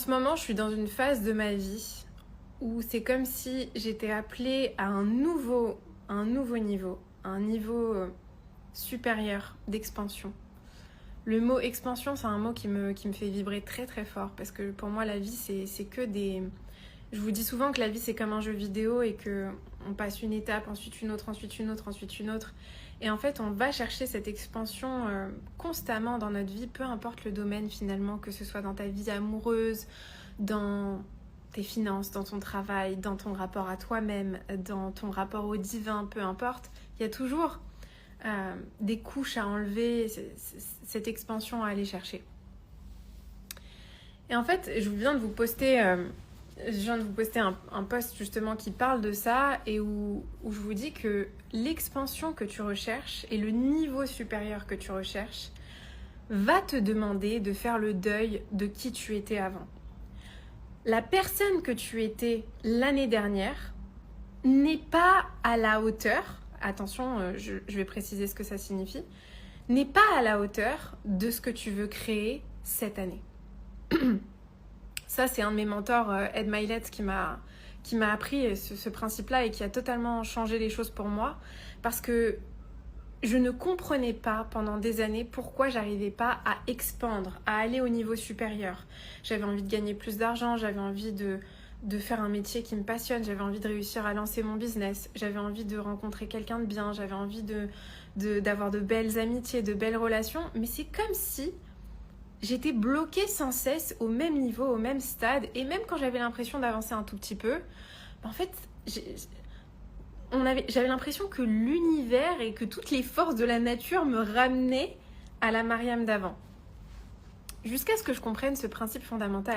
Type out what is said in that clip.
ce moment, je suis dans une phase de ma vie où c'est comme si j'étais appelée à un nouveau niveau, un niveau supérieur d'expansion. Le mot expansion, c'est un mot qui me fait vibrer très très fort parce que pour moi, la vie, c'est que des... Je vous dis souvent que la vie, c'est comme un jeu vidéo et qu'on passe une étape, ensuite une autre, ensuite une autre, ensuite une autre. Et en fait, on va chercher cette expansion constamment dans notre vie, peu importe le domaine finalement, que ce soit dans ta vie amoureuse, dans tes finances, dans ton travail, dans ton rapport à toi-même, dans ton rapport au divin, peu importe. Il y a toujours des couches à enlever, cette expansion à aller chercher. Et en fait, je viens de vous poster un post justement qui parle de ça et où je vous dis que l'expansion que tu recherches et le niveau supérieur que tu recherches va te demander de faire le deuil de qui tu étais avant. La personne que tu étais l'année dernière n'est pas à la hauteur, attention, je vais préciser ce que ça signifie, n'est pas à la hauteur de ce que tu veux créer cette année. Ça, c'est un de mes mentors, Ed Mylett, qui m'a appris ce principe-là et qui a totalement changé les choses pour moi parce que je ne comprenais pas pendant des années pourquoi j'arrivais pas à expandre, à aller au niveau supérieur. J'avais envie de gagner plus d'argent, j'avais envie de faire un métier qui me passionne, j'avais envie de réussir à lancer mon business, j'avais envie de rencontrer quelqu'un de bien, j'avais envie d'avoir de belles amitiés, de belles relations, mais c'est comme si j'étais bloquée sans cesse au même niveau, au même stade, et même quand j'avais l'impression d'avancer un tout petit peu, en fait, j'avais l'impression que l'univers et que toutes les forces de la nature me ramenaient à la Mariam d'avant. Jusqu'à ce que je comprenne ce principe fondamental.